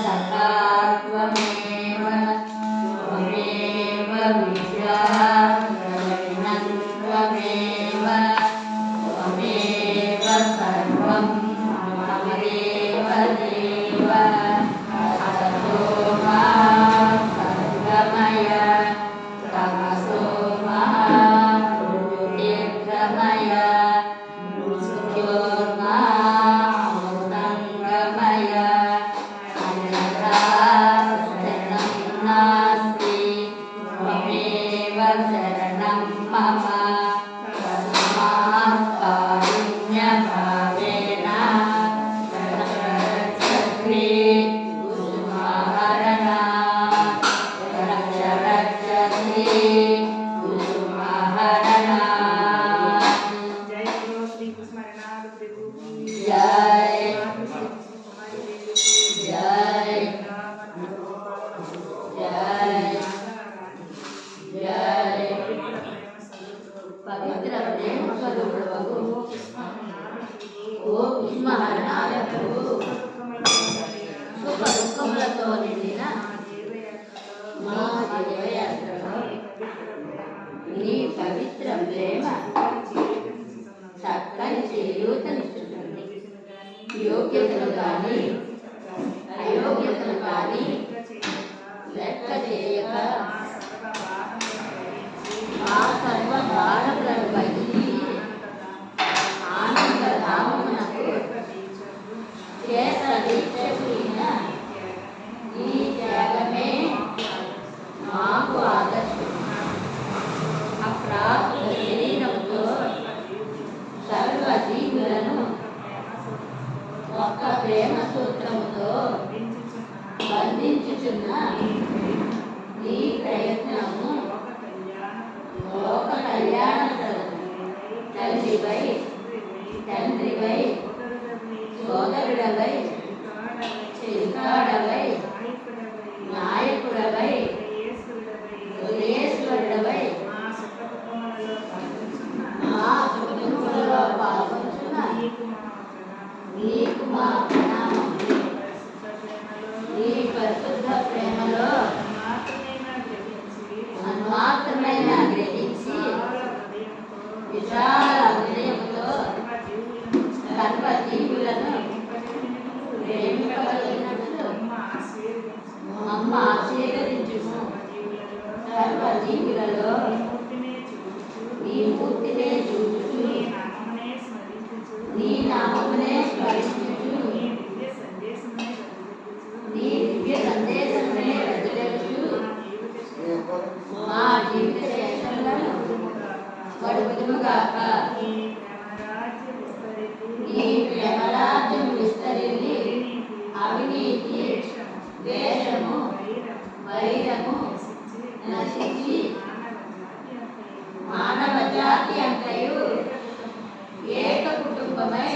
सखात्वमेव त्वमेव विद्या त्वमेव त्वमेव सर्वं ममदेव देव असतो मा सर्वमय तमसो मा ज्योतिर्गमय मृत्योर्मा अमृतङ्गमय अन्यथा शरणं नास्ति त्वमेव शरणं मम तस्मात् कारुण्यभावेन रक्षस्वी कुसुमहरणा रक्षस्वी कुसुमहरणा। जय बोलो श्री कुसुमहरनाथ प्रभु की जय जय जय जय पवित्र प्रेम स्वरूपु ओ कुसुमहरनाथ प्रभु सुख दुःखములతో నిండిన మా జీవయాత్రలో నీ పవిత్ర ప్రేమ చక్కని చేయూతనిస్తుంది. యోగ్యతలు కానీ అయోగ్యతలు కానీ లెక్క చేయక ఆ సర్వ భారములను వహించి ఆనంద ధామమునకు చేత దీక్షకులైన ఈ త్యాగమే మాకు ఆదర్శం. అప్రాప్త శరీరముతో సర్వ జీవులను ఒక్క ప్రేమ సూత్రముతో బంధించుచున్న ఈ ప్రయత్నము లోక కళ్యాణ తల్లివై తండ్రివై సోదరుడవై చిరుకాడవై నాయకుడవై ఉదయేశ్వరుడవై మా కుటుంబంలో పాల్గొంటున్న నీకు మా ప్రణామములు. నీ పరిశుద్ధ ప్రేమలో అన్మాత్రమైన గ్రహించి విశాల హృదయంతో సర్వ జీవులను ప్రేమింపగలిగినట్లు మమ్మ ఆశీర్వదించుము. సర్వ జీవులలో నీ మూర్తినే చూచుచు నీ నామమునే స్మరించుచు నీ దివ్య సందేశమునే వెదజల్లుచు మా జీవిత శేషములను గడుపుదుముగాక. నీ ప్రేమరాజ్యం విస్తరిల్లి అవినీతి ద్వేషము వైరము నశించి మానవ జాతి అంతయు ఏక కుటుంబమై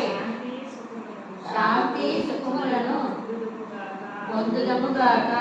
శాంతి సుఖములను పొందుదముగాక.